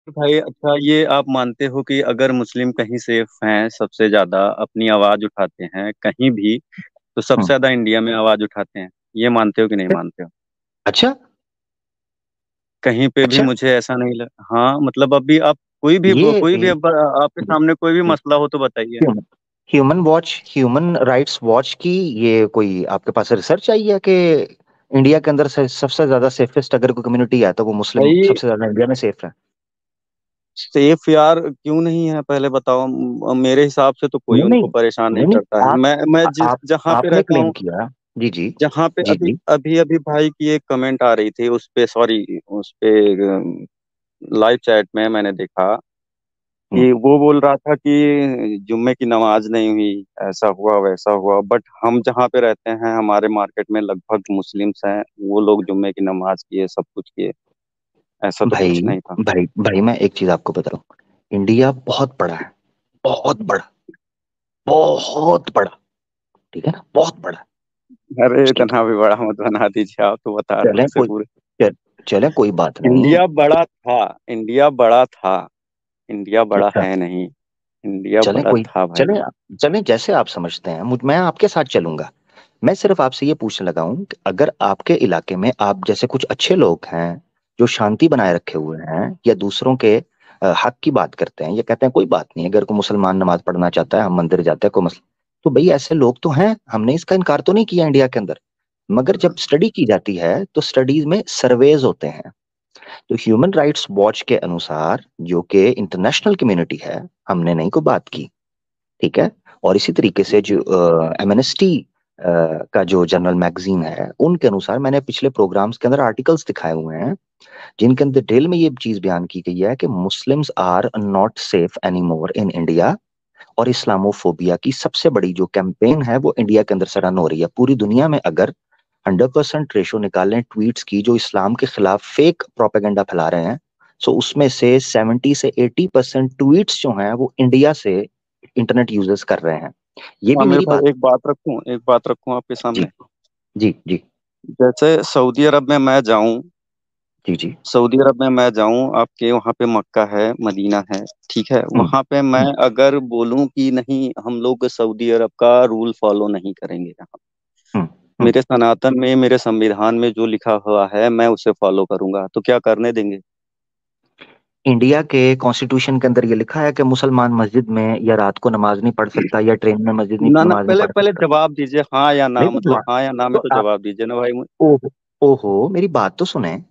भाई अच्छा, ये आप मानते हो कि अगर मुस्लिम कहीं सेफ हैं, सबसे ज्यादा अपनी आवाज उठाते हैं कहीं भी, तो सबसे हम्म। ज्यादा इंडिया में आवाज उठाते हैं? ये मानते हो कि नहीं मानते हो? अच्छा। कहीं पे भी अच्छा। मुझे ऐसा नहीं लग, हाँ मतलब अभी आप कोई भी ये अब आपके सामने कोई भी मसला हो तो बताइए। Human watch, human rights watch की ये कोई आपके पास रिसर्च आई है कि इंडिया के अंदर से सबसे ज्यादा सेफेस्ट अगर कोई कम्युनिटी है तो वो मुस्लिम भाई सबसे ज्यादा इंडिया में सेफ है? सेफ यार क्यों नहीं है, पहले बताओ। मेरे हिसाब से तो कोई नहीं नहीं उनको परेशान नहीं नहीं नहीं, करता है। मैं जिस आप जहाँ पे आपने रहता क्लेम हूँ, किया। जी जी। जहाँ पे जी अभी जी। अभी अभी भाई की एक कमेंट आ रही थी उस पे, सॉरी, उस पे लाइव चैट में मैंने देखा हम्म। कि वो बोल रहा था कि जुम्मे की नमाज नहीं हुई, ऐसा हुआ वैसा हुआ। बट हम जहाँ पे रहते हैं, हमारे मार्केट में लगभग मुस्लिम्स हैं, वो लोग जुम्मे की नमाज किए, सब कुछ किए, ऐसा तो भाई कुछ नहीं था। भाई भाई मैं एक चीज आपको बता रहा हूँ। इंडिया बहुत बड़ा है, बहुत बड़ा, बहुत बड़ा। ठीक है ना, बहुत बड़ा। अरे ठीक है। इतना भी बड़ा मत बना दीजिए, आप तो बता रहे चले हो उसे कोई पूरे। चल, चले कोई बात नहीं। इंडिया बड़ा था, इंडिया बड़ा था, इंडिया बड़ा अच्छा। है नहीं, इंडिया चले बड़ा कोई था भाई। चले चले जैसे आप समझते हैं, मैं आपके साथ चलूंगा। मैं सिर्फ आपसे ये पूछने लगा हूं कि अगर आपके इलाके में आप जैसे कुछ अच्छे लोग हैं जो शांति बनाए रखे हुए हैं या दूसरों के हक की बात करते हैं, ये कहते हैं कोई बात नहीं, अगर कोई मुसलमान नमाज पढ़ना चाहता है हम मंदिर जाते हैं, कोई मसला। तो भाई ऐसे लोग तो हैं, हमने इसका इनकार तो नहीं किया इंडिया के अंदर। मगर जब स्टडी की जाती है तो स्टडीज में सर्वेज होते हैं। तो ह्यूमन राइट्स वॉच के अनुसार, जो कि इंटरनेशनल कम्युनिटी है, हमने नहीं को बात की। ठीक है। और इसी तरीके से जो एमनेस्टी का जो जनरल मैगजीन है, उनके अनुसार मैंने पिछले प्रोग्राम्स के अंदर आर्टिकल्स दिखाए हुए हैं जिनके अंदर डिटेल में ये चीज बयान की गई है कि Muslims are not safe any more in India. और इस्लामोफोबिया की सबसे बड़ी जो कैंपेन है वो इंडिया के अंदर से रन हो रही है। पूरी दुनिया में अगर 100% रेशो निकालें ट्वीट्स की जो इस्लाम के खिलाफ फेक प्रोपेगेंडा फैला रहे हैं, सो उसमें से 70 से 80% ट्वीट्स जो हैं वो इंडिया से इंटरनेट यूजर्स कर रहे हैं। ये भी आमिर मेरी भाई बात। एक बात रखूं आपके जी सामने। जी जी। जैसे सऊदी अरब में मैं जाऊं, जी जी। सऊदी अरब में मैं जाऊं, आपके वहां पे मक्का है, मदीना है, ठीक है, हम्म। वहां पे मैं हम्म। अगर बोलूं कि नहीं हम लोग सऊदी अरब का रूल फॉलो नहीं करेंगे यहाँ, हम्म। हम्म। मेरे सनातन में, मेरे संविधान में जो लिखा हुआ है मैं उसे फॉलो करूंगा, तो क्या करने देंगे? इंडिया के कॉन्स्टिट्यूशन के अंदर ये लिखा है कि मुसलमान मस्जिद में या रात को नमाज नहीं पढ़ सकता या ट्रेन में मस्जिद नहीं ना ना, नमाज नहीं पहले पढ़ पहले सकता। जवाब दीजिए, हाँ या ना, नहीं तो मतलब हाँ या ना में तो तो आप, जवाब दीजिए ना भाई। ओहो, ओहो मेरी बात तो सुने।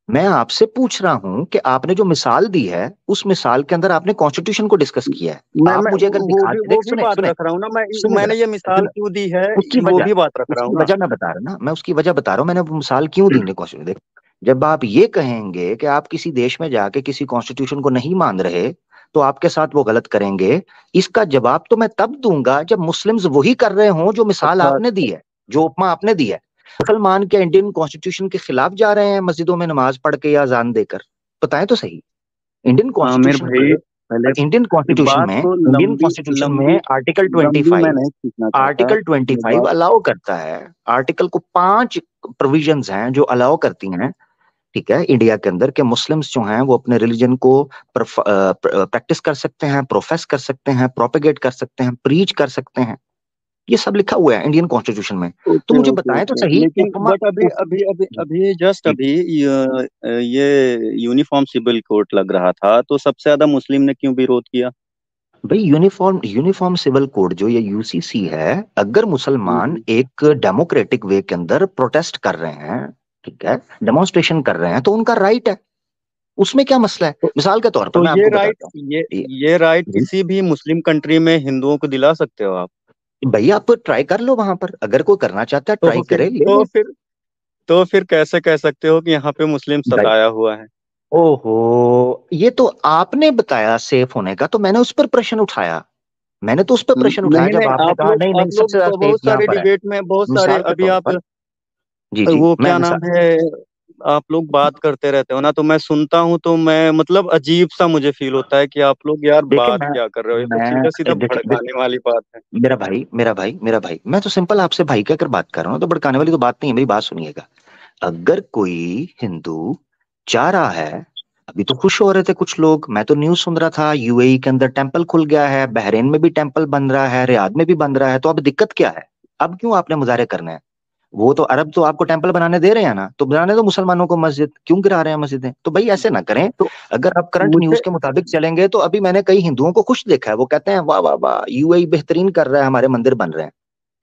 मैं आपसे पूछ रहा हूं कि आपने जो मिसाल दी है उस मिसाल के अंदर आपने कॉन्स्टिट्यूशन को डिस्कस किया है। आप मैं मुझे अगर दिखा वो देख, भी सुने बात सुने रख रहा हूँ ना मैं। सुने मैंने जरा, ये मिसाल सुने। क्यों दी है, उसकी वो वजह भी बात रख रहा उसकी हूँ ना। वजह मैं बता रहा ना, मैं उसकी वजह बता रहा हूँ, मैंने वो मिसाल क्यों दी ने कॉन्स्टिट्यूशन देख। जब आप ये कहेंगे कि आप किसी देश में जाके किसी कॉन्स्टिट्यूशन को नहीं मान रहे तो आपके साथ वो गलत करेंगे, इसका जवाब तो मैं तब दूंगा जब मुस्लिम्स वही कर रहे हों जो मिसाल अच्छा आपने दी अच्छा। है, जो उपमा आपने दी है। मुसलमान क्या इंडियन कॉन्स्टिट्यूशन के खिलाफ जा रहे हैं मस्जिदों में नमाज पढ़ के या अजान देकर? बताएं तो सही। इंडियन आमिर कॉन्स्टिट्यूशन भाई के पहले इंडियन बात को लंबी कॉन्स्टिट्यूशन लंबी में आर्टिकल लंबी मैं 25, नहीं खींचना चाहता, आर्टिकल ये 25 बात। अलाउ करता है। आर्टिकल को 5 प्रोविजंस हैं जो अलाउ करती हैं, ठीक है, इंडिया के अंदर के मुस्लिम्स जो हैं वो अपने रिलीजन को प्रैक्टिस कर सकते हैं, प्रोफेस कर सकते हैं, प्रोपेगेट कर सकते हैं, प्रीच कर सकते हैं। ये सब लिखा हुआ है इंडियन कॉन्स्टिट्यूशन में। तो ओके मुझे ओके बताएं तो ओके, सही लेकिन उपमा बट अभी अभी अभी जी अभी जस्ट जी। अभी ये यूनिफॉर्म सिविल कोड लग रहा था, तो सबसे ज्यादा मुस्लिम ने क्यों विरोध किया? भाई यूनिफॉर्म यूनिफॉर्म सिविल कोड जो ये यूसीसी है, अगर मुसलमान हम्म। एक डेमोक्रेटिक वे के अंदर प्रोटेस्ट कर रहे हैं, ठीक है, डेमोन्स्ट्रेशन कर रहे हैं, तो उनका राइट है। उसमें क्या मसला है? तो, मिसाल के तौर पर तो मैं ये आपको राइट, बताता हूँ। ये ये- ये राइट जी। किसी भी मुस्लिम कंट्री में हिंदुओं को दिला सकते हो आप? भैया आप ट्राई कर लो, वहां पर अगर कोई करना चाहता है ट्राई तो फिर करे, ले तो ले। फिर तो फिर कैसे कह सकते हो कि यहाँ पे मुस्लिम भाई, सताया हुआ है? ओहो, ये तो आपने बताया सेफ होने का, तो मैंने उस पर प्रश्न उठाया। मैंने तो उस पर प्रश्न उठाया नहीं जब नहीं, आपने कहा नहीं नहीं आप लोग सबसे ज्यादा सेफ बहुत यहाँ सारे पर है। डिबेट में, बहुत सारे मिसाल के अभी तौर आप, पर, जी जी, वो मैं क्या नाम मिसाल, है, आप लोग बात करते रहते हो ना, तो मैं सुनता हूँ, तो मैं मतलब अजीब सा मुझे फील होता है कि आप लोग यार देखिए बात क्या कर रहे हो, ये तो सीधा सीधा मैं देखिए, भड़काने वाली बात है। मेरा भाई मैं तो सिंपल आपसे भाई कहकर बात कर रहा हूँ, तो भड़काने वाली तो बात नहीं है। मेरी बात सुनिएगा। अगर कोई हिंदू चाह रहा है अभी तो खुश हो रहे थे कुछ लोग, मैं तो न्यूज सुन रहा था, यूएई के अंदर टेम्पल खुल गया है, बहरीन में भी टेम्पल बन रहा है, रियाद में भी बन रहा है, तो अब दिक्कत क्या है? अब क्यों आपने मुजाहरे करने हैं? वो तो अरब तो आपको टेम्पल बनाने दे रहे हैं ना, तो बनाने दो मुसलमानों को मस्जिद, क्यों गिरा रहे हैं मस्जिदें? तो भाई ऐसे ना करें। तो अगर आप करंट न्यूज मुझे के मुताबिक चलेंगे तो अभी मैंने कई हिंदुओं को खुश देखा है, वो कहते हैं वाह वाह वाह, यूएई बेहतरीन कर रहा है, हमारे मंदिर बन रहे हैं।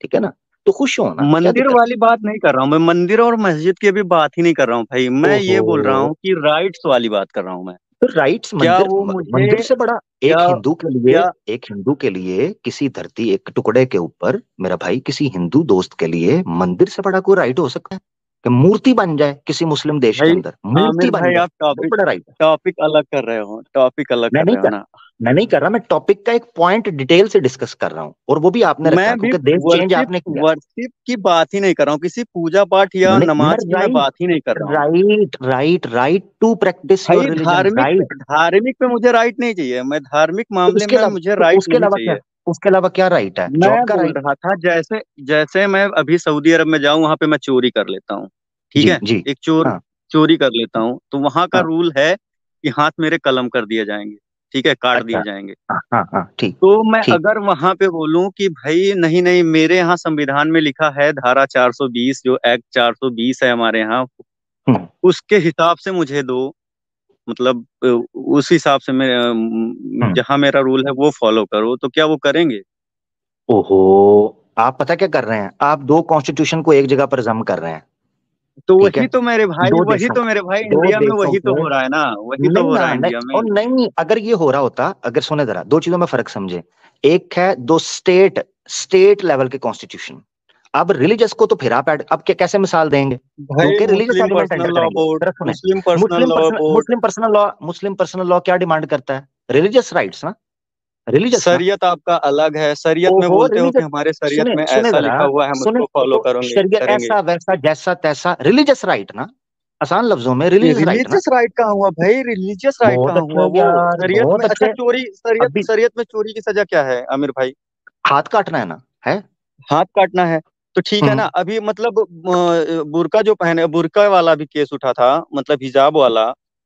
ठीक है ना? तो खुश हो ना, क्या मंदिर दिक्कत? वाली बात नहीं कर रहा हूँ, मैं मंदिर और मस्जिद की भी बात ही नहीं कर रहा हूँ भाई, मैं ओहो। ये बोल रहा हूँ कि राइट्स वाली बात कर रहा हूँ मैं। तो राइट्स, क्या मंदिर वो मुझे मंदिर से बड़ा एक क्या हिंदू के लिए, क्या एक हिंदू के लिए किसी धरती एक टुकड़े के ऊपर, मेरा भाई किसी हिंदू दोस्त के लिए मंदिर से बड़ा कोई राइट हो सकता है? कि मूर्ति बन जाए किसी मुस्लिम देश के भाई? अंदर, मूर्ति आमिर बन भाई, जाए, आप बहुत टॉपिक बड़ा राइट है। टॉपिक अलग कर रहे हो, टॉपिक अलग मैं कर नहीं रहे हो कर ना। मैं नहीं कर रहा, मैं टॉपिक का एक पॉइंट डिटेल से डिस्कस कर रहा हूँ, और वो भी आपने रखा मैं भी क्योंकि देश चेंज वर्शिप आपने किया। वर्शिप की बात ही नहीं कर रहा हूँ, किसी पूजा पाठ या मैं नमाज की मैं राइट, बात ही नहीं कर रहा हूँ। Right right right to practice your भाई रिलीजन, राइट। धार्मिक पे मुझे राइट नहीं चाहिए, मैं धार्मिक तो मामले उसके में अलावा, मुझे राइट नहीं चाहिए। उसके अलावा क्या राइट है? मैं जॉब का बोल राइट? रहा था, जैसे जैसे मैं अभी सऊदी अरब में जाऊं, वहां पे मैं चोरी कर लेता हूँ, ठीक जी है? जी। एक चोर हाँ चोरी कर लेता हूँ, तो वहां का हाँ। रूल है कि हाथ मेरे कलम कर दिए जाएंगे, ठीक है, काट अच्छा। दिए जाएंगे। हाँ हाँ हाँ, ठीक। तो मैं ठीक। अगर वहां पे बोलूं कि भाई नहीं नहीं, मेरे यहाँ संविधान में लिखा है धारा 420, जो एक्ट 420 है हमारे यहाँ, हम्म उसके हिसाब से मुझे दो, मतलब उस हिसाब से मैं हम्म। जहाँ मेरा रूल है वो फॉलो करो, तो क्या वो करेंगे? ओहो, आप पता क्या कर रहे हैं? आप दो कॉन्स्टिट्यूशन को एक जगह पर जम कर रहे हैं। ठीक तो है? दो देशों वही तो मेरे भाई, दो इंडिया में देशों वही तो के, हो रहा है ना, वही तो नहीं हो ना, रहा है नहीं, इंडिया में। और नहीं, अगर ये हो रहा होता, अगर सुने जरा, दो चीजों में फर्क समझे। एक है दो स्टेट, स्टेट लेवल के कॉन्स्टिट्यूशन। अब रिलीजियस को तो फिर आप अब क्या कैसे मिसाल देंगे? भाई क्योंकि religious Muslim element enter personal law करेंगे। बोर्ड, जरा सुने, Muslim personal Muslim law personal board, Muslim personal law, Muslim personal law क्या डिमांड करता है? रिलीजियस राइट्स ना, रिलीजियस ना। शरीयत आपका अलग है, शरीयत में ओहो, बोलते हो कि रिलीजियस, हमारे शरीयत सुने में सुने ऐसा जरा, लिखा हुआ है, हम सुने उसको फॉलो तो, करेंगे शरीयत करेंगे। ऐसा वैसा जैसा तैसा, रिलीजियस राइट ना, आसान लफ्जों में रिलीजियस राइट ना। रिलीजियस राइट कहाँ हुआ भाई? रिलीजियस राइट बहुत कहाँ हुआ अच्छे वो? यार, शरीयत बहुत में अच्छा, अच्छे। चोरी, शरीयत अभी शरीयत में चोरी की सजा क्या है आमिर भाई? हाथ काटना है ना, है। हाथ काटना है? तो ठीक है ना, हम्म। अभी मतलब बुर्का जो पहने, बुर्का वाला भी केस उठा था, मतलब हिजाब वाला।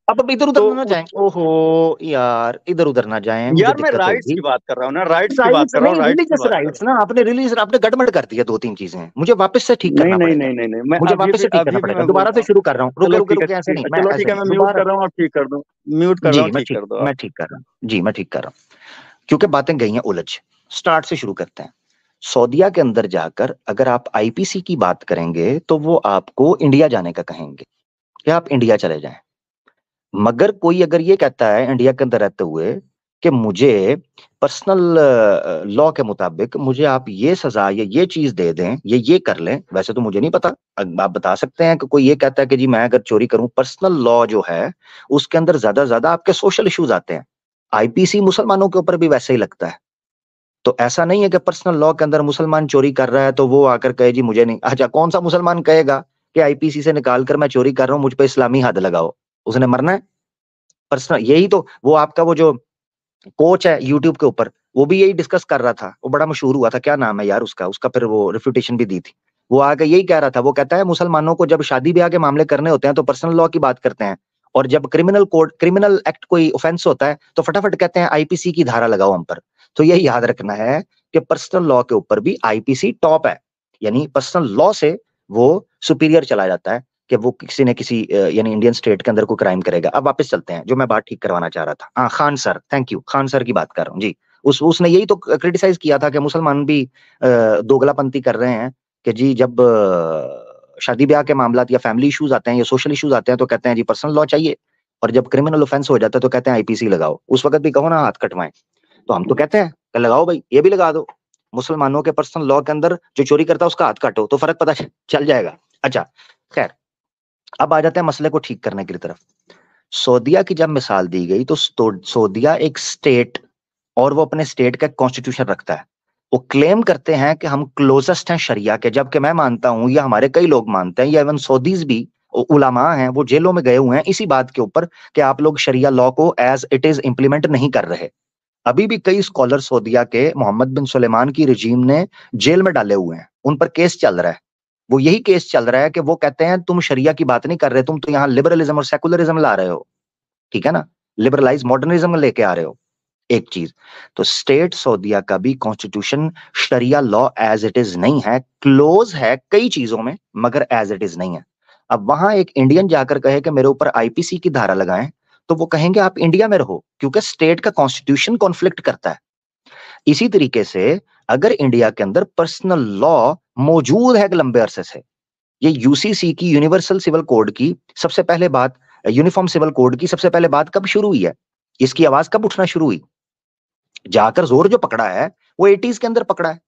अब इधर उधर तो ना जाएं, ओहो यार, इधर उधर ना जाएं, मुझे यार मैं दिक्कत राइट्स होगी। की बात कर रहा हूँ ना, राइट्स की बात राइट्स कर रहा हूँ, नहीं, राइट्स की रिलीजियस बात कर रहा राइट्स हूँ। ना, आपने रिलीज आपने गड़बड़ कर दिया, दो तीन चीजें मुझे वापस से ठीक नहीं करना नहीं पड़ेगा। नहीं नहीं नहीं, मैं मुझे वापस से ठीक करना अभी भी पड़ेगा, मैं बोल दोबारा रहा से हूँ। शुरू कर रहा हूँ, रुके चलो रुके ठीक है, रुके, ऐसे नहीं, मैं चलो ठीक ऐसे है, नहीं मैं म्यूट कर दोबारा। रहा हूँ, और ठीक कर दूँ, म्यूट कर रहा जी हूँ, ठीक कर दो आप। मैं ठीक कर रहा हूँ, जी मैं ठीक कर रहा हूँ। क्योंकि बातें गई हैं उलझ, स्टार्ट से शुरू करते हैं। सऊदीया के अंदर जाकर अगर आप आईपीसी की बात करेंगे तो वो आपको इंडिया जाने का कहेंगे, कि आप इंडिया चले जाएं। मगर कोई अगर ये कहता है इंडिया के अंदर रहते हुए कि मुझे पर्सनल लॉ के मुताबिक मुझे आप ये सजा या ये चीज दे दें, ये कर लें, वैसे तो मुझे नहीं पता, आप बता सकते हैं कि कोई ये कहता है कि जी मैं अगर चोरी करूं, पर्सनल लॉ जो है उसके अंदर ज्यादा ज्यादा आपके सोशल इश्यूज आते हैं। आईपीसी मुसलमानों के ऊपर भी वैसे ही लगता है। तो ऐसा नहीं है कि पर्सनल लॉ के अंदर मुसलमान चोरी कर रहा है तो वो आकर कहे जी मुझे नहीं। अच्छा, कौन सा मुसलमान कहेगा कि आईपीसी से निकाल कर मैं चोरी कर रहा हूं, मुझ पे इस्लामी हद लगाओ? उसने मरना है। पर्सनल, यही तो वो आपका वो जो कोच है यूट्यूब के ऊपर, वो भी यही डिस्कस कर रहा था, वो बड़ा मशहूर हुआ था, क्या नाम है यार उसका, उसका फिर वो रिफ्यूटेशन भी दी थी। वो आके यही कह रहा था, वो कहता है मुसलमानों को जब शादी ब्याह के मामले करने होते हैं तो पर्सनल लॉ की बात करते हैं, और जब क्रिमिनल कोड, क्रिमिनल एक्ट कोई ऑफेंस होता है तो फटाफट कहते हैं आईपीसी की धारा लगाओ हम पर। तो ये याद रखना है कि पर्सनल लॉ के ऊपर भी आईपीसी टॉप है, यानी पर्सनल लॉ से वो सुपीरियर चला जाता है, कि वो किसी ने किसी यानी इंडियन स्टेट के अंदर कोई क्राइम करेगा। अब वापस चलते हैं, जो मैं बात ठीक करवाना चाह रहा था, हाँ Khan sir, thank you, Khan sir की बात कर रहा हूँ जी। उसने यही तो क्रिटिसाइज किया था कि मुसलमान भी दोगलापंथी कर रहे हैं, कि जी जब शादी ब्याह के मामला या फैमिली इश्यूज आते हैं या सोशल इश्यूज आते हैं तो कहते हैं जी पर्सनल लॉ चाहिए, और जब क्रिमिनल ऑफेंस हो जाता है तो कहते हैं आईपीसी लगाओ। उस वक्त भी कहो ना हाथ कटवाएं, तो हम तो कहते हैं कि लगाओ भाई, ये भी लगा दो, मुसलमानों के पर्सनल लॉ के अंदर जो चोरी करता है उसका हाथ काटो, तो फर्क पता चल जाएगा। अच्छा, खैर, अब आ जाते हैं मसले को ठीक करने की तरफ। सऊदीया की जब मिसाल दी गई तो सऊदीया एक स्टेट, और वो अपने स्टेट का कॉन्स्टिट्यूशन रखता है। वो क्लेम करते हैं कि हम क्लोजेस्ट हैं शरिया के, जबकि मैं मानता हूं या हमारे कई लोग मानते हैं या इवन सऊदीज भी, उलामा हैं वो जेलों में गए हुए हैं इसी बात के ऊपर कि आप लोग शरिया लॉ को एज इट इज इंप्लीमेंट नहीं कर रहे। अभी भी कई स्कॉलर सऊदीया के मोहम्मद बिन सुलेमान की रजीम ने जेल में डाले हुए हैं, उन पर केस चल रहा है। वो यही केस चल रहा है कि वो कहते हैं तुम शरिया की बात नहीं कर रहे, तुम तो यहाँ लिबरलिज्म और सेकुलरिज्म ला रहे हो। ठीक है ना, लिबरलाइज मॉडर्निज्म लेके आ रहे हो, एक चीज। तो स्टेट सऊदीया का भी constitution sharia law as it is नहीं है, क्लोज है कई चीजों में मगर एज इट इज नहीं है। अब वहां एक इंडियन जाकर कहे कि मेरे ऊपर आईपीसी की धारा लगाएं, तो वो कहेंगे आप इंडिया में रहो, क्योंकि स्टेट का कॉन्स्टिट्यूशन कॉन्फ्लिक्ट करता है। इसी तरीके से अगर इंडिया के अंदर पर्सनल लॉ मौजूद है लंबे अरसे से, ये यूसीसी की यूनिवर्सल सिविल कोड की सबसे पहले बात, यूनिफॉर्म सिविल कोड की सबसे पहले बात कब शुरू हुई है, इसकी आवाज कब उठना शुरू हुई, जाकर जोर जो पकड़ा है वो 80s के अंदर पकड़ा है।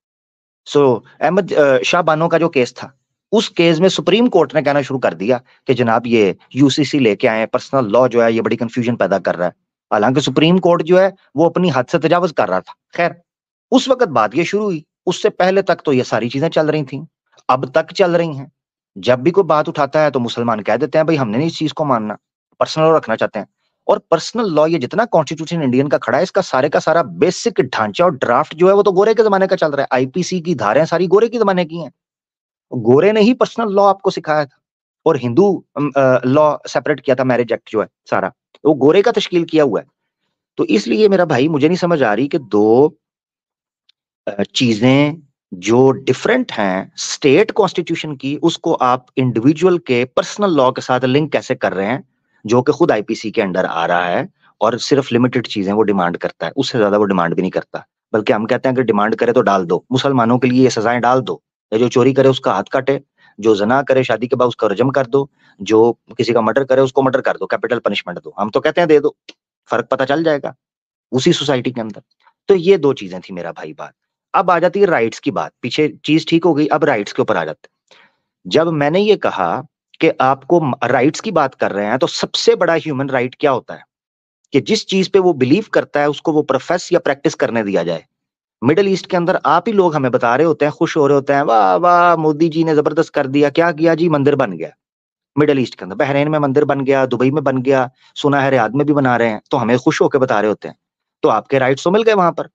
सो अहमद शाह बानो का जो केस था, उस केस में सुप्रीम कोर्ट ने कहना शुरू कर दिया कि जनाब ये यूसीसी लेके आए, पर्सनल लॉ जो है ये बड़ी कंफ्यूजन पैदा कर रहा है। हालांकि सुप्रीम कोर्ट जो है वो अपनी हद से तजावज कर रहा था। खैर, उस वक्त बात ये शुरू हुई, उससे पहले तक तो ये सारी चीजें चल रही थी, अब तक चल रही हैं। जब भी कोई बात उठाता है तो मुसलमान कह देते हैं भाई हमने नहीं इस चीज को मानना, पर्सनल लॉ रखना चाहते हैं। और पर्सनल लॉ ये जितना कॉन्स्टिट्यूशन इंडियन का खड़ा है, इसका सारे का सारा बेसिक ढांचा और ड्राफ्ट जो है वो तो गोरे के जमाने का चल रहा है। आईपीसी की धाराएं सारी गोरे के जमाने की हैं, गोरे ने ही पर्सनल लॉ आपको सिखाया था। और हिंदू लॉ सेपरेट किया था, मैरिज एक्ट जो है सारा वो गोरे का तश्कील किया हुआ है। तो इसलिए मेरा भाई मुझे नहीं समझ आ रही कि दो चीजें जो डिफरेंट हैं स्टेट कॉन्स्टिट्यूशन की, उसको आप इंडिविजुअल के पर्सनल लॉ के साथ लिंक कैसे कर रहे हैं, जो कि खुद आईपीसी के अंडर आ रहा है और सिर्फ लिमिटेड चीजें वो डिमांड करता है, उससे ज्यादा वो डिमांड भी नहीं करता। बल्कि हम कहते हैं कि डिमांड करे तो डाल दो, मुसलमानों के लिए ये सजाएं डाल दो, या जो चोरी करे उसका हाथ काटे, जो जना करे शादी के बाद उसका रजम कर दो, जो किसी का मर्डर करे उसको मर्डर कर दो, कैपिटल पनिशमेंट दो। हम तो कहते हैं दे दो, फर्क पता चल जाएगा उसी सोसाइटी के अंदर। तो ये दो चीजें थी मेरा भाई बात। अब आ जाती है राइट्स की बात, पीछे चीज ठीक हो गई, अब राइट्स के ऊपर आ जाते हैं। जब मैंने ये कहा कि आपको राइट्स की बात कर रहे हैं, तो सबसे बड़ा ह्यूमन राइट क्या होता है कि जिस चीज पे वो बिलीव करता है उसको वो प्रोफेस या प्रैक्टिस करने दिया जाए। मिडिल ईस्ट के अंदर आप ही लोग हमें बता रहे होते हैं, खुश हो रहे होते हैं, वाह वाह मोदी जी ने जबरदस्त कर दिया, क्या किया जी, मंदिर बन गया। मिडिल ईस्ट के अंदर बहरीन में मंदिर बन गया, दुबई में बन गया, सुना है रियाद में भी बना रहे हैं, तो हमें खुश होकर बता रहे होते हैं। तो आपके राइट्स तो मिल गए वहां पर।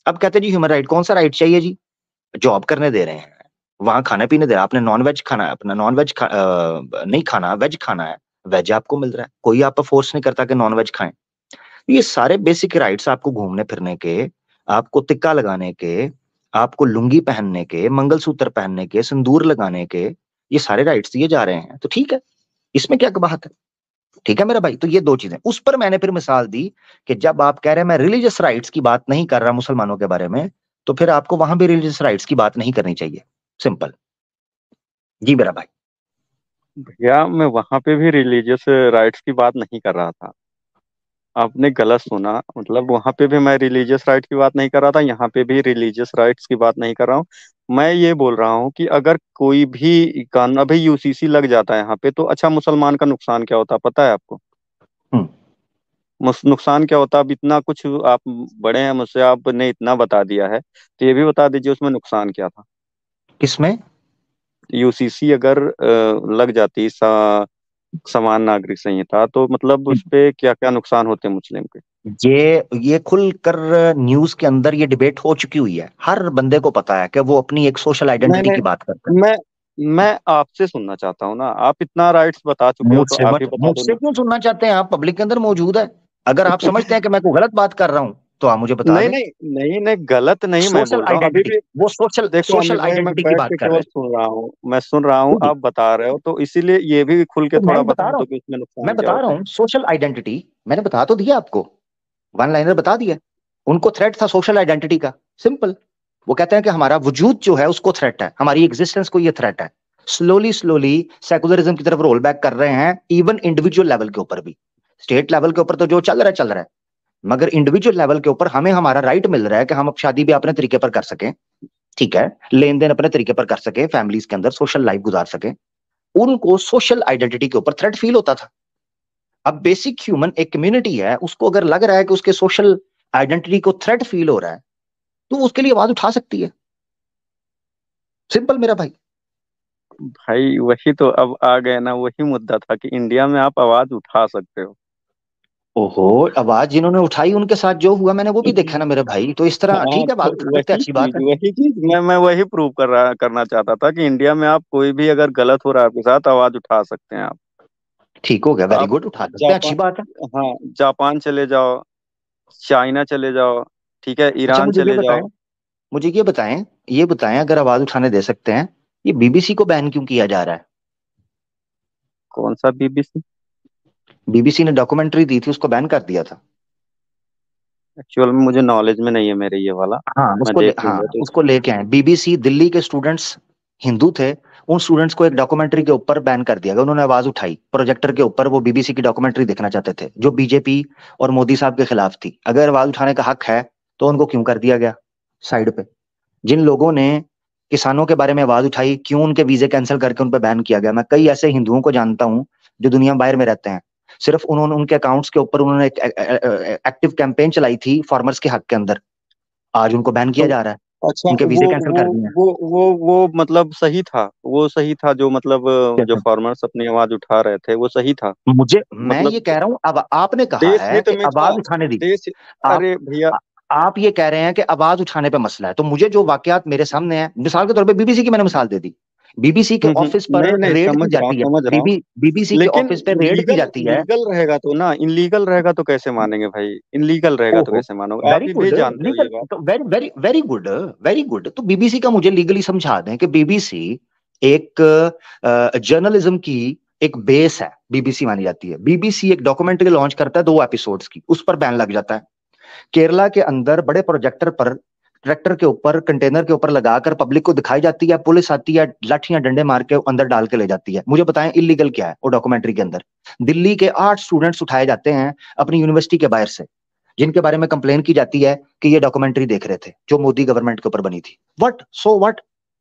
अब कहते हैं जी ह्यूमन राइट, कौन सा राइट चाहिए जी, जॉब करने दे रहे हैं, वहां खाने पीने दे रहे हैं, आपने नॉन वेज खाना है, अपना नॉन वेज नहीं खाना, वेज खाना है, वेज आपको मिल रहा है, कोई आप पर फोर्स नहीं करता कि नॉन वेज खाएं। ये सारे बेसिक राइट्स आपको घूमने फिरने के, आपको टिक्का लगाने के, आपको लुंगी पहनने के, मंगलसूत्र पहनने के, सिंदूर लगाने के, ये सारे राइट्स दिए जा रहे हैं। तो ठीक है, इसमें क्या बात है, ठीक है मेरा भाई। तो ये दो चीजें, उस पर मैंने फिर मिसाल दी कि जब आप कह रहे हैं मैं रिलीजियस राइट्स की बात नहीं कर रहा मुसलमानों के बारे में, तो फिर आपको वहां भी रिलीजियस राइट्स की बात नहीं करनी चाहिए, सिंपल। जी मेरा भाई। भैया मैं वहां पे भी रिलीजियस राइट्स की बात नहीं कर रहा था, आपने गलत सुना। मतलब वहां पे भी मैं रिलीजियस राइट की बात नहीं कर रहा था, यहाँ पे भी रिलीजियस राइट्स की बात नहीं कर रहा हूँ। मैं ये बोल रहा हूँ कि अगर कोई भी कानून अभी यूसीसी लग जाता है यहाँ पे, तो अच्छा मुसलमान का नुकसान क्या होता है पता है आपको? हम्म। नुकसान क्या होता है? अब इतना कुछ आप बड़े हैं मुझसे, आपने इतना बता दिया है, तो ये भी बता दीजिए उसमें नुकसान क्या था। किसमें? यूसीसी अगर लग जाती समान नागरिक संहिता, तो मतलब उस पे क्या क्या नुकसान होते मुस्लिम के? ये खुलकर न्यूज के अंदर ये डिबेट हो चुकी हुई है, हर बंदे को पता है कि वो अपनी एक सोशल आइडेंटिटी मैंने की बात करता है। मैं आपसे सुनना चाहता हूँ ना, आप इतना राइट्स बता चुके हो तो मुझसे आप मत, ही बता दो मुझसे ना। क्यों सुनना चाहते हैं आप, पब्लिक के अंदर मौजूद है। अगर आप समझते हैं कि मैं कोई गलत बात कर रहा हूं तो आप मुझे बता नहीं दें। नहीं नहीं नहीं, गलत नहीं मैं सोशल बोल रहा हूँ अभी आइडेंटिटी, भी। वो सोशल देखो सोशल अमित भाई, मैं आइडेंटिटी की बैठ बात के कर रहे केवल सुन रहा हूँ, मैं सुन रहा हूँ, हैं। आप बता रहे हो, तो इसीलिए ये भी खुल के तो मैं थोड़ा बता बता रहा दो हूं, कि इसमें नुकसान मैं क्या बता रहा होते हैं। हूं सोशल आइडेंटिटी, मैंने बता तो दिया आपको, वन लाइनर बता दिया। उनको थ्रेट था सोशल आइडेंटिटी का, सिंपल। वो कहते हैं कि हमारा वजूद जो है उसको थ्रेट है, हमारी एग्जिस्टेंस को ये थ्रेट है। स्लोली स्लोली सेकुलरिज्म की तरफ रोल बैक कर रहे हैं, इवन इंडिविजुअल लेवल के ऊपर भी। स्टेट लेवल के ऊपर तो जो चल रहा है चल रहा है, मगर इंडिविजुअल लेवल के ऊपर हमें हमारा राइट मिल रहा है कि हम अब शादी भी अपने तरीके पर कर सकें, ठीक है, लेन देन अपने तरीके पर कर सके, फैमिलीज के अंदर सोशल लाइफ गुजार सके। उनको सोशल आइडेंटिटी के ऊपर थ्रेट फील होता था। अब बेसिक ह्यूमन एक कम्युनिटी है, उसको अगर लग रहा है कि उसके सोशल आइडेंटिटी को थ्रेट फील हो रहा है, तो वो उसके लिए आवाज उठा सकती है, सिंपल मेरा भाई। भाई वही तो अब आ गए ना, वही मुद्दा था कि इंडिया में आप आवाज उठा सकते हो। ओहो, आवाज जिन्होंने उठाई उनके साथ जो हुआ मैंने वो भी देखा ना मेरे भाई, तो इस तरह हाँ ठीक है, तो बात उठा सकते हैं, अच्छी बात है। वही चीज मैं वही प्रूव करना चाहता था कि इंडिया में आप कोई भी अगर गलत हो रहा है आपके साथ, आवाज उठा सकते हैं आप। ठीक हो गया, वेरी आप गुड, उठा सकते हैं, अच्छी जापान, बात है। हाँ जापान चले जाओ, चाइना चले जाओ, ठीक है, अच्छा ईरान चले जाओ। मुझे ये बताएं अगर आवाज उठाने दे सकते हैं, ये बीबीसी को बैन क्यों किया जा रहा है? कौन सा बीबीसी? बीबीसी ने डॉक्यूमेंट्री दी थी, उसको बैन कर दिया था। एक्चुअल में मुझे नॉलेज में नहीं है मेरे ये वाला। मैं देख हाँ लूंगा तो। उसको लेके आए बीबीसी, दिल्ली के स्टूडेंट्स हिंदू थे, उन स्टूडेंट्स को एक डॉक्यूमेंट्री के ऊपर बैन कर दिया गया। उन्होंने आवाज उठाई प्रोजेक्टर के ऊपर, वो बीबीसी की डॉक्यूमेंट्री देखना चाहते थे जो बीजेपी और मोदी साहब के खिलाफ थी। अगर आवाज उठाने का हक है तो उनको क्यों कर दिया गया साइड पे? जिन लोगों ने किसानों के बारे में आवाज उठाई, क्यों उनके वीजे कैंसिल करके उन पर बैन किया गया? मैं कई ऐसे हिंदुओं को जानता हूं जो दुनिया बाहर में रहते हैं, सिर्फ उन्होंने उनके अकाउंट्स के ऊपर उन्होंने एक एक्टिव कैंपेन चलाई थी फार्मर्स के हक के अंदर, आज उनको बैन किया तो जा रहा है, अच्छा, उनके वीजे कैंसिल वो कर दिए वो वो मतलब सही था, वो सही था जो मतलब जो हैं। फार्मर्स अपनी आवाज उठा रहे थे वो सही था। मैं ये मतलब कह रहा हूं, अब आपने कहा देश है हित कि में था। आवाज उठाने दी। देश, आप अरे भैया, आप ये कह रहे हैं कि आवाज उठाने पे मसला है, तो मुझे जो वाकयात मेरे सामने है, मिसाल के तौर पे बीबीसी की मैंने मिसाल दे दी। बीबीसी के ऑफिस पर नहीं नहीं, रेड की समझ रहा हूँ जाती है, समझ रहा हूँ। बीबीसी के लेकिन ऑफिस पे रेड की लीगल जाती है। लीगल रहेगा तो ना, इनलीगल रहेगा तो कैसे मानेंगे भाई? इनलीगल रहेगा तो ओहो, कैसे मानोगे? आप वेरी भी गुड, जानते हो लीगल ये बात। तो very very very good, very good. तो बीबीसी का मुझे लीगली समझा दें कि बीबीसी एक जर्नलिज्म की एक बेस है, बीबीसी मानी जाती है। बीबीसी एक डॉक्यूमेंट्री लॉन्च करता है 2 एपिसोड्स की, उस पर बैन लग जाता है। केरला के अंदर बड़े प्रोजेक्टर पर ट्रैक्टर के ऊपर कंटेनर के ऊपर लगाकर पब्लिक को दिखाई जाती है, पुलिस आती है, लाठियां डंडे मार के अंदर डाल के ले जाती है। मुझे बताएं इलीगल क्या है वो डॉक्यूमेंट्री के अंदर? दिल्ली के 8 स्टूडेंट्स उठाए जाते हैं अपनी यूनिवर्सिटी के बाहर से, जिनके बारे में कंप्लेन की जाती है कि ये डॉक्यूमेंट्री देख रहे थे जो मोदी गवर्नमेंट के ऊपर बनी थी। What so what?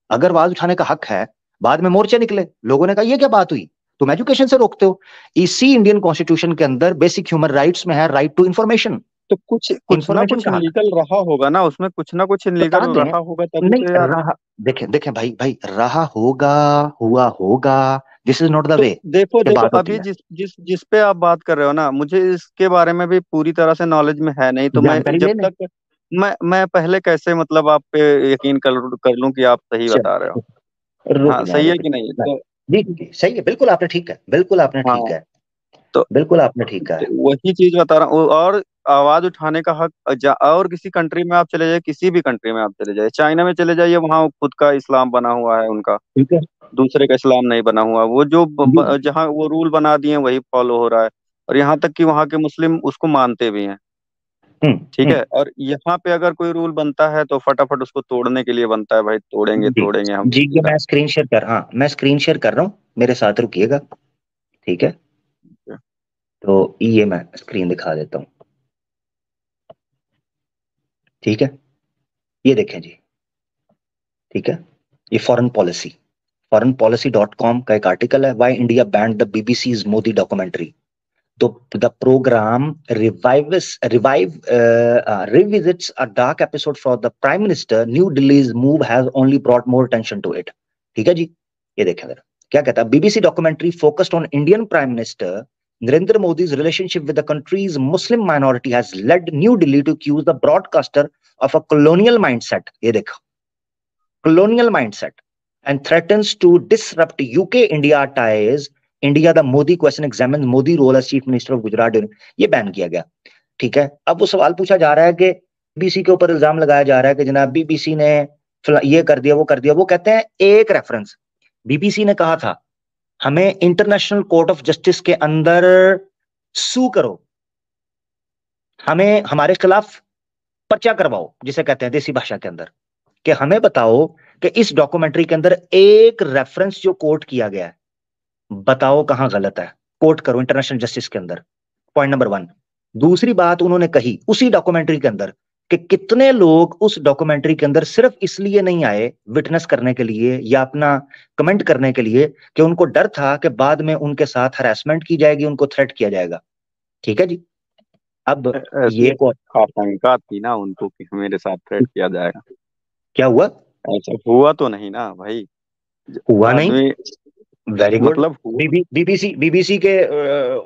अगर आवाज उठाने का हक है, बाद में मोर्चे निकले, लोगों ने कहा ये क्या बात हुई, तुम एजुकेशन से रोकते हो। इसी इंडियन कॉन्स्टिट्यूशन के अंदर बेसिक ह्यूमन राइट्स में है राइट टू इंफॉर्मेशन, तो कुछ कुछ ना इंफॉर्मेशन कुछ का हक। इनलीगल रहा होगा ना उसमें, कुछ ना कुछ इनलीगल बता दें, रहा होगा तभी नहीं तो यार। रहा, देखें देखें भाई भाई, रहा होगा, हुआ होगा, दिस इज नॉट द तो वे देखो कि देखो, बात होती अभी है। जिस पे आप बात कर रहे हो ना, मुझे इसके बारे में भी पूरी तरह से नॉलेज में है नहीं, तो मैं जानकारी जब ले लें। तक मैं पहले कैसे मतलब आप पे यकीन कर लूं कि आप सही बता रहे हो। चलो रुक हाँ जाए, सही है रुक कि नहीं जाए। तो। जी जी जी, सही है, बिल्कुल आपने ठीक है, बिल्कुल आपने ठीक हाँ है, तो, बिल्कुल आपने ठीक है। वही चीज बता रहा हूँ। और आवाज उठाने का हक और किसी कंट्री में आप चले जाए, किसी भी कंट्री में आप चले जाए, चाइना में चले जाइए, वहाँ खुद का इस्लाम बना हुआ है उनका, ठीक है। दूसरे का इस्लाम नहीं बना हुआ। वो जो जी जी। जहाँ वो रूल बना दिए हैं वही फॉलो हो रहा है। और यहाँ तक कि वहाँ के मुस्लिम उसको मानते भी हैं। ठीक है, हम्म। और यहाँ पे अगर कोई रूल बनता है तो फटाफट उसको तोड़ने के लिए बनता है, भाई तोड़ेंगे जी तोड़ेंगे हम जी, ये सीधा। मैं स्क्रीन शेयर कर रहा हूँ, मेरे साथ रुकिएगा। ठीक है, तो ये मैं स्क्रीन दिखा देता हूँ। ठीक है, ये देखें जी। ठीक है, ये फॉरेन पॉलिसी.com का एक आर्टिकल है, why India banned the BBC's Modi documentary. तो the program revisits a dark episode for the prime minister. New Delhi's move has only brought more attention to it. ठीक है जी, ये देखें जरा क्या कहता है। BBC documentary focused on Indian prime minister Narendra Modi's relationship with the country's Muslim minority has led New Delhi to accuse the broadcaster of a colonial mindset. ये देखो, colonial mindset, and threatens to disrupt UK-India ties. India, the Modi question examines Modi role as Chief Minister of Gujarat. ये ban किया गया। ठीक है, अब वो सवाल पूछा जा रहा है कि बीबीसी के ऊपर इल्जाम लगाया जा रहा है कि जनाब बीबीसी ने ये कर दिया वो कर दिया। वो कहते हैं एक रेफरेंस, बीबीसी ने कहा था हमें इंटरनेशनल कोर्ट ऑफ जस्टिस के अंदर सू करो, हमें हमारे खिलाफ पर्चा करवाओ, जिसे कहते हैं देसी भाषा के अंदर, कि हमें बताओ कि इस डॉक्यूमेंट्री के अंदर एक रेफरेंस जो कोट किया गया है, बताओ कहां गलत है, कोट करो इंटरनेशनल जस्टिस के अंदर। Point number 1। दूसरी बात उन्होंने कही उसी डॉक्यूमेंट्री के अंदर कि कितने लोग उस डॉक्यूमेंट्री के अंदर सिर्फ इसलिए नहीं आए विटनेस करने के लिए या अपना कमेंट करने के लिए कि उनको डर था कि बाद में उनके साथ हरासमेंट की जाएगी, उनको थ्रेट किया जाएगा। ठीक है जी, अब ऐसी ये को आशंका थी ना उनको कि मेरे साथ थ्रेट किया जाएगा। क्या हुआ? ऐसा हुआ तो नहीं ना भाई। हुआ नहीं, आदमी, वेरी गुड। मतलब हुआ। बीबीसी के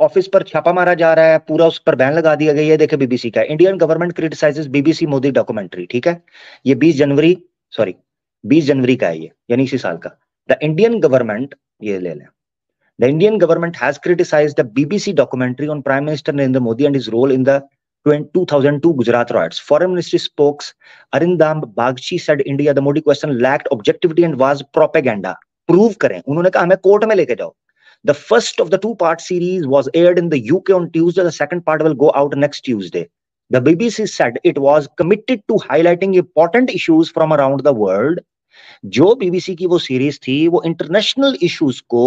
ऑफिस पर छापा मारा जा रहा है, पूरा उस पर बैन लगा दिया गया। ये देखे बीबीसी का, Indian government criticises BBC Modi documentary. ठीक है, ये 20 जनवरी, सॉरी 20 जनवरी का है ये, यानी इसी साल का। द इंडियन गवर्नमेंट, ये ले लें, The Indian government has criticized the BBC documentary on Prime Minister Narendra Modi and his role in the 2002 Gujarat riots. Foreign Ministry spokes Arindam Bagchi said India the Modi question lacked objectivity and was propaganda. Prove करें, उन्होंने कहा हमें court में लेके जाओ. The first of the two-part series was aired in the UK on Tuesday. The second part will go out next Tuesday. The BBC said it was committed to highlighting important issues from around the world. जो BBC की वो series थी वो international issues को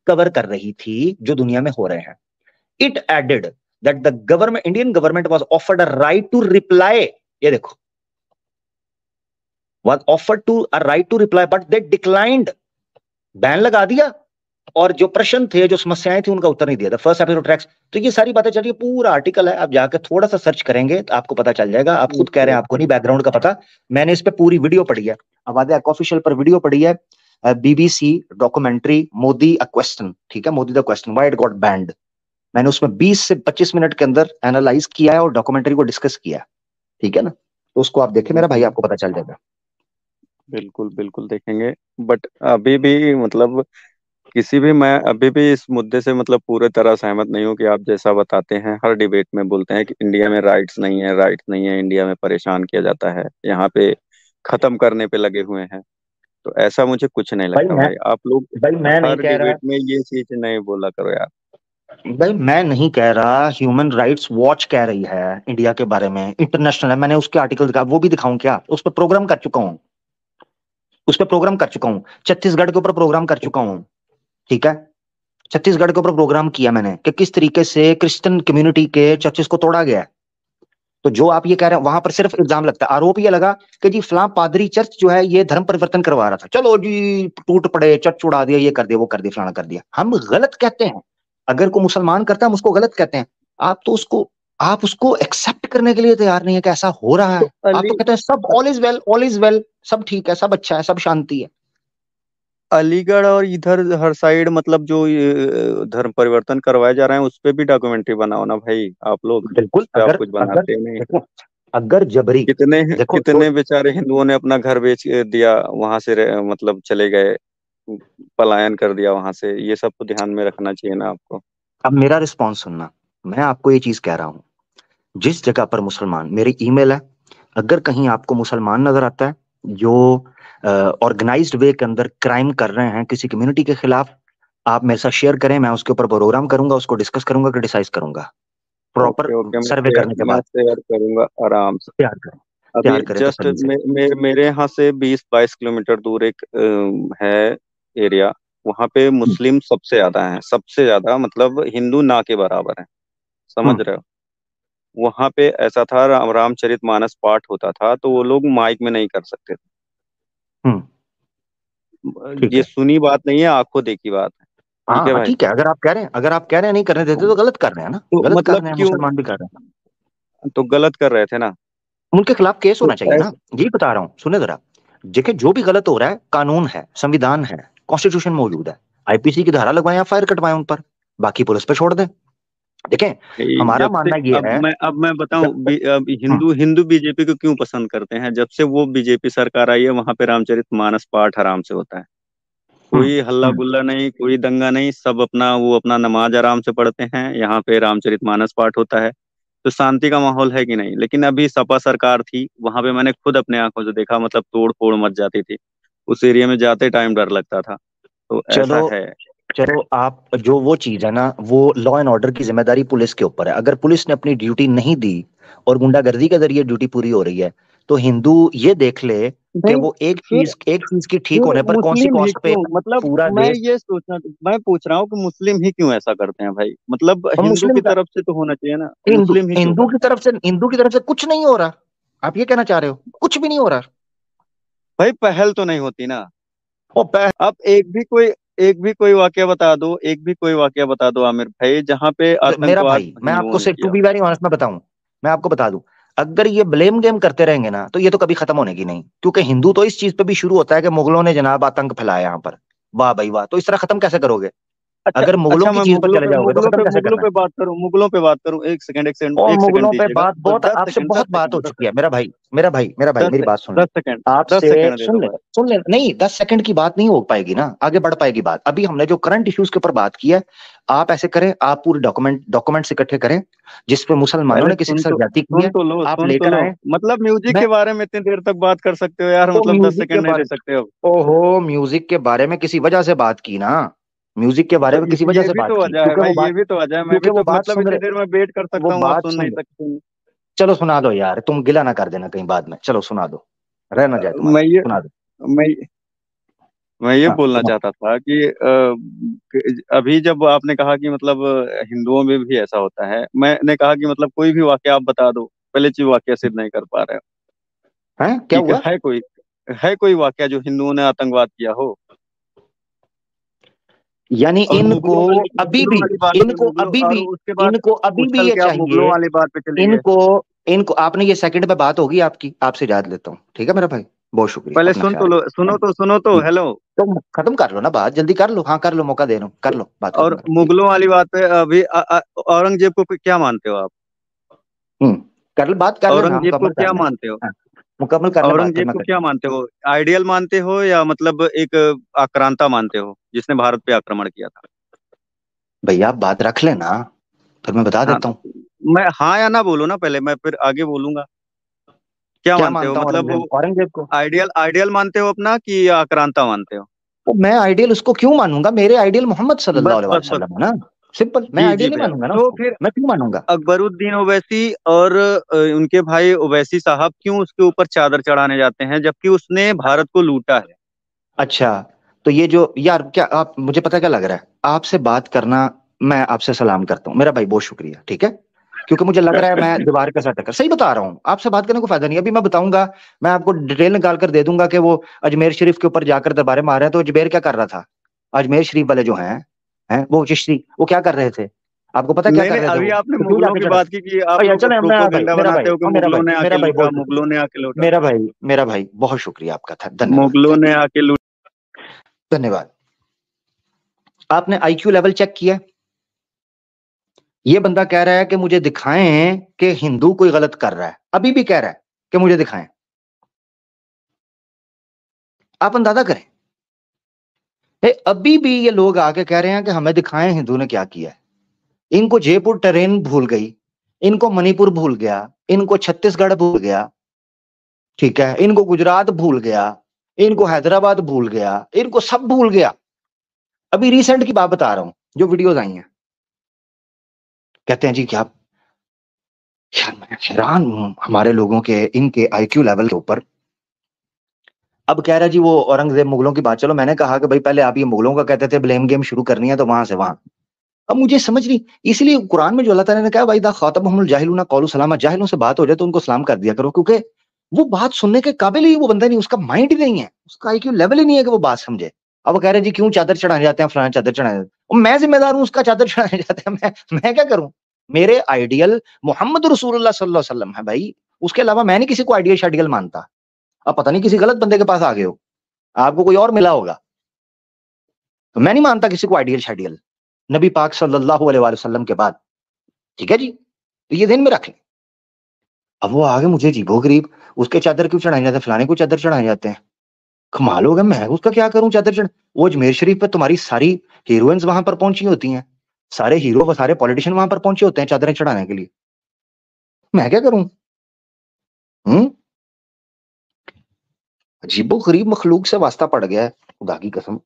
cover कर रही थी जो दुनिया में हो रहे हैं. It added that the Indian government was offered a right to reply. ये देखो, was offered to a right to reply, but they declined. Ban लगा दिया और जो प्रश्न थे, जो समस्याएं थी, उनका उत्तर नहीं दिया. The first episode tracks. तो ये सारी बातें चल रही है, पूरा आर्टिकल है, आप जाकर थोड़ा सा सर्च करेंगे तो आपको पता चल जाएगा. आप खुद कह रहे हैं आपको नहीं बैकग्राउंड का पता, मैंने इस पे पूरी वीडियो पढ़ी है, आवाज़ ऑफिशियल पर वीडियो पढ़ी है, BBC documentary Modi a question, ठीक है, Modi the question why it got banned. मैंने उसमें 20 से 25 मिनट के अंदर एनालाइज किया है और डॉक्यूमेंट्री को डिस्कस किया, ठीक है ना. तो उसको आप देखें मेरा भाई, आपको पता चल जाएगा. बिल्कुल बिल्कुल देखेंगे. बट अभी भी मतलब मैं अभी भी इस मुद्दे से मतलब पूरे तरह सहमत नहीं हूँ कि आप जैसा बताते हैं, हर डिबेट में बोलते हैं कि इंडिया में राइट्स नहीं है, राइट्स नहीं है, इंडिया में परेशान किया जाता है, यहाँ पे खत्म करने पे लगे हुए हैं. तो ऐसा मुझे कुछ नहीं लगता भाई. आप लोग मैं नहीं हर कह रहा डिबेट में ये चीज नहीं बोला करो यार. भाई, मैं नहीं कह रहा. ह्यूमन राइट्स वॉच कह रही है इंडिया के बारे में, इंटरनेशनल है. मैंने उसके आर्टिकल दिखा, वो भी दिखाऊं क्या? उस पर प्रोग्राम कर चुका हूँ, छत्तीसगढ़ के ऊपर प्रोग्राम कर चुका हूँ, ठीक है. छत्तीसगढ़ के ऊपर प्रोग्राम किया मैंने कि किस तरीके से क्रिश्चियन कम्युनिटी के चर्चेस को तोड़ा गया है. तो जो आप ये कह रहे हैं, वहां पर सिर्फ इल्जाम लगता है, आरोप ये लगा कि जी फलां पादरी चर्च जो है ये धर्म परिवर्तन करवा रहा था, चलो जी टूट पड़े, चर्च उड़ा दिया, ये कर दिया, वो कर दिया, फलाना कर दिया. हम गलत कहते हैं, अगर कोई मुसलमान करता है हम उसको गलत कहते हैं. आप उसको एक्सेप्ट करने के लिए तैयार नहीं है कि ऐसा हो रहा है. आप तो कहते हैं सब ऑल इज वेल, सब ठीक है, सब अच्छा है, सब शांति है. अलीगढ़ और इधर हर साइड मतलब जो ये धर्म परिवर्तन करवाए जा रहे हैं उस पे भी डॉक्यूमेंट्री बनाओ ना भाई आप लोग. बिल्कुल. आप कुछ बनाते नहीं. अगर जबरी कितने बेचारे हिंदुओं ने अपना घर बेच दिया, वहां से मतलब चले गए, पलायन कर दिया वहां से. ये सब तो ध्यान में रखना चाहिए ना आपको. अब मेरा रिस्पॉन्स सुनना, मैं आपको ये चीज कह रहा हूं, जिस जगह पर मुसलमान, मेरी ईमेल है, अगर कहीं आपको मुसलमान नजर आता है जो ऑर्गेनाइज्ड वे के अंदर क्राइम कर रहे हैं किसी कम्युनिटी के खिलाफ, आप मेरे साथ शेयर करें, मैं उसके ऊपर प्रोग्राम करूंगा, उसको डिस्कस करूंगा, क्रिटिसाइज करूंगा, प्रॉपर सर्वे करने के बाद शेयर करूंगा आराम से. तैयार करें. जस्ट मेरे यहाँ से 20-22 किलोमीटर दूर एक है एरिया, वहां पे मुस्लिम सबसे ज्यादा हैं, सबसे ज्यादा, मतलब हिंदू ना के बराबर है, समझ रहे हो. वहां पे ऐसा था, रामचरितमानस पाठ होता था तो वो लोग माइक में नहीं कर सकते थे. ये सुनी बात नहीं है, आंखों देखी बात है. ठीक है भाई, ठीक है. अगर आप कह रहे हैं नहीं करने देते तो गलत कर रहे हैं ना. तो गलत मतलब कर रहे हैं, मुसलमान भी कर रहे हैं, तो गलत कर रहे थे ना, उनके खिलाफ केस होना चाहिए ना. यही बता रहा हूँ, सुने जरा. देखिए जो भी गलत हो रहा है, कानून है, संविधान है, कॉन्स्टिट्यूशन मौजूद है, IPC की धारा लगवाएं या फायर कटवाएं उन पर, बाकी पुलिस पे छोड़ दें. देखें, हमारा मानना ये है. अब मैं बताऊं, हिंदू बीजेपी को क्यों पसंद करते हैं. जब से वो बीजेपी सरकार आई है वहां पे रामचरितमानस पाठ आराम से होता है, कोई हल्ला गुल्ला नहीं, कोई दंगा नहीं, सब अपना नमाज आराम से पढ़ते हैं. यहाँ पे रामचरितमानस पाठ होता है तो शांति का माहौल है कि नहीं. लेकिन अभी सपा सरकार थी, वहां पे मैंने खुद अपने आंखों से देखा, मतलब तोड़ फोड़ मच जाती थी. उस एरिया में जाते टाइम डर लगता था. तो ऐसा है. चलो आप जो वो चीज है ना, वो लॉ एंड ऑर्डर की जिम्मेदारी पुलिस के ऊपर है. अगर पुलिस ने अपनी ड्यूटी नहीं दी और गुंडागर्दी के जरिए ड्यूटी पूरी हो रही है, तो हिंदू ये देख ले कि वो एक चीज की ठीक होने पर कौन सी कॉस्ट पे मतलब पूरा मैं ये सोचना, मैं पूछ रहा हूँ कि मुस्लिम ही क्यों ऐसा करते हैं भाई. मतलब हिंदू की तरफ से तो होना चाहिए ना. मुस्लिम ही हिंदू की तरफ से कुछ नहीं हो रहा. आप ये कहना चाह रहे हो कुछ भी नहीं हो रहा भाई. पहल तो नहीं होती ना. अब एक भी कोई वाकया बता दो, आमिर भाई, जहाँ पे मेरा आतंकवाद. भाई, मैं आपको सिर्फ टू बी वेरी ऑनेस्ट में बताऊं, मैं आपको बता दूं, अगर ये ब्लेम गेम करते रहेंगे ना तो ये तो कभी खत्म होने की नहीं. क्योंकि हिंदू तो इस चीज पे भी शुरू होता है कि मुगलों ने जनाब आतंक फैलाया यहाँ पर, वाह भाई वाह, तो इस तरह खत्म कैसे करोगे. अच्छा अगर मुगलों अच्छा, की मैं चीज पर चले जाओगे तो खत्म कैसे करना है? मुगलों पे बात करूं, और एक सेकंड मुगलों पे दीजिएगा, बात बस बहुत, दस आपसे सेकंड दस बहुत बात हो सेकंड दस चुकी है सेकंड मेरा भाई, मेरा भाई मेरी बात सुन ले। 10 सेकंड, आपसे 10 सेकंड दे दो बस। सुन ले, नहीं 10 सेकंड की बात नहीं हो पाएगी ना, आगे बढ़ पाएगी बात। अभी हमने जो करंट इश्यूज के ऊपर बात की है, आप ऐसे करें, आप पूरे डॉक्यूमेंट्स इकट्ठे करें जिसपे मुसलमानों पहले ने किसी के साथ ज्यादती की है, आप सुन तो लेकर लो। आए। मतलब म्यूजिक मैं के बारे में इतनी देर तक बात कर सकते हो यार, वो मतलब दस म्यूजिक के सेकंड नहीं दे बारे, सकते अब? ओहो म्यूजिक के बारे में किसी वजह से बात की ना, म्यूजिक के बारे तो में किसी वजह ये से भी बात तो की, वजह है क्योंकि भाई, वो ये बात, भी तो वजह है। मैं भी क्योंकि वो तो बात मतलब सुन इतनी रहे, देर में वेट कर वो सकता हूँ, आप बात सुन नहीं सुन रहे। सकते। चलो सुना दो यार, तुम गिला ना कर देना कहीं बाद में, चलो सुना दो, रह ना जाए मैं तुम्हारा, ये सुना दो। मैं मैं ये हाँ बोलना सुना। चाहता था कि अभी जब आपने कहा कि मतलब हिंदुओं में भी ऐसा होता है, मैंने कहा कि मतलब कोई भी वाक्य आप बता दो। पहले चीज वाक्य सिद्ध नहीं कर पा रहे हो। हैं क्या ठीक हुआ? है कोई वाक्य जो हिंदुओं ने आतंकवाद किया हो? यानी और मुगलों वाली बात पे, मुगलों अभी और भी उसके बाद इनको अभी भी उछल ये के आप मुगलों चाहिए, वाली बात पे चले गए। इनको इनको आपने, ये सेकंड पे बात होगी आपकी, आपसे इजाजत लेता हूँ, ठीक है मेरा भाई, बहुत शुक्रिया, पहले अपना सुन तो ख्याल लो, रखिए। सुनो तो, जी, हेलो। तो खत्म कर लो ना बात, जल्दी कर लो, हाँ कर लो, मौका दे रहा हूँ, कर लो बात, खत्म और करो जी। मुगलों वाली बात पे अभी औरंगजेब को क्या मानते हो आप? हम्म, कर ले बात, कर लेना, औरंगजेब को मुकम्मल कर क्या ले। मानते हो? हाँ, मुकम्मल कर ले बात, फिर औरंगजेब मैं को क्या करता हूँ। मानते हो? आइडियल मानते हो या मतलब एक आक्रांता मानते हो जिसने भारत पे आक्रमण किया था? भैया आप बात रख लेना, फिर मैं बता हाँ देता तो हूँ। मैं हाँ या ना बोलो ना, पहले मैं फिर आगे बोलूंगा। क्या क्या मानते हो मानता हूँ मतलब वो? औरंगजेब को? आइडियल आइडियल मानते हो अपना कि आक्रांता मानते हो? तो मैं आइडियल उसको क्यों मानूंगा, मेरे आइडियल मोहम्मद बस सल्लल्लाहु अलैहि बस बस। वसल्लम है ना, सिंपल, मैं जी जी आइडियल नहीं भैया। मानूंगा ना तो उसको, फिर मैं क्यों मानूंगा? अकबरुद्दीन ओवैसी और उनके भाई ओवैसी साहब क्यों उसके ऊपर चादर चढ़ाने जाते हैं जबकि उसने भारत को लूटा है? अच्छा, तो ये जो यार, क्या आप, मुझे पता क्या लग रहा है, आपसे बात करना, मैं आपसे सलाम करता हूँ मेरा भाई, बहुत शुक्रिया, ठीक है, क्योंकि मुझे लग रहा है मैं दीवार के साथ टक्कर, सही बता रहा हूँ, आपसे बात करने को फायदा नहीं, अभी मैं बताऊंगा, मैं आपको डिटेल निकाल कर दे दूंगा कि वो अजमेर शरीफ के ऊपर जाकर दरबारे मार रहे हैं, तो अजमेर क्या कर रहा था, अजमेर शरीफ वाले जो हैं वो चिश्ती, वो क्या कर रहे थे, आपको पता क्या नहीं कर नहीं, रहे थे अभी वो, आपने तो क्यों मुगलों जाके की चढ़ा? बात की कि आप यार लोग चले, प्रोपोगंडा बनाते हो कि मुगलों ने आके लूटा, मुगलों ने आके लूटा। मेरा भाई बहुत शुक्रिया आपका था, धन्यवाद, मुगलों ने आके लूटा। धन्यवाद। आपने आईक्यू लेवल चेक किया? ये बंदा कह रहा है कि मुझे दिखाएं कि हिंदू कोई गलत कर रहा है, अभी भी कह रहा है कि मुझे दिखाएं, आप अंदाजा करें, अभी भी ये लोग आके कह रहे हैं कि हमें दिखाएं हिंदू ने क्या किया है। इनको जयपुर ट्रेन भूल गई, इनको मणिपुर भूल गया, इनको छत्तीसगढ़ भूल गया, ठीक है, इनको गुजरात भूल गया, इनको हैदराबाद भूल गया, इनको सब भूल गया। अभी रिसेंट की बात बता रहा हूं, जो वीडियोस आई हैं, कहते हैं जी क्या, यार मैं हैरान हूं हमारे लोगों के इनके आईक्यू लेवल के ऊपर। अब कह रहा जी वो औरंगजेब मुगलों की बात, चलो मैंने कहा कि भाई पहले आप ये मुगलों का कहते थे ब्लेम गेम शुरू करनी है तो वहां से वहां, अब मुझे समझ नहीं, इसलिए कुरान में जो अल्लाह ताला ने कहा भाई दा खातबहुमुल जाहिलूना कौलू सलामा, जाहिलों से बात हो जाए तो उनको सलाम कर दिया करो, क्योंकि वो बात सुनने के काबिल ही वो बंदा नहीं, उसका माइंड ही नहीं है, उसका आईक्यू लेवल ही नहीं है कि वो बात समझे। अब वो कह रहे हैं जी क्यों चादर चढ़ाने जाते हैं, फलाना चादर चढ़ाने जाते हैं, और मैं जिम्मेदार हूं उसका चादर चढ़ाने जाते हैं, मैं क्या करूं? मेरे आइडियल मोहम्मद रसूलुल्लाह सल्लल्लाहु अलैहि वसल्लम है भाई, उसके अलावा मैं नहीं किसी को आइडियल शाइडियल मानता। अब पता नहीं किसी गलत बंदे के पास आ गए हो, आपको कोई और मिला होगा, तो मैं नहीं मानता किसी को आइडियल शाइडियल नबी पाक सल्लल्लाहु अलैहि वसल्लम के बाद, ठीक है जी, तो ये ध्यान में रख लें। अब वो आगे मुझे अजीबो गरीब, उसके चादर क्यों चढ़ाए जाते हैं, फलाने को चादर चढ़ाए जाते हैं, कमाल हो गया, मैं उसका क्या करूं चादर चढ़, वो अजमेर शरीफ पे तुम्हारी सारी हीरोइंस वहां पर पहुंची होती हैं, सारे हीरो सारे पॉलिटिशियन वहां पर पहुंचे होते हैं चादरें चढ़ाने के लिए, मैं क्या करूं? हम्म, अजीबो गरीब मखलूक से वास्ता पड़ गया है, खुदा की कसम।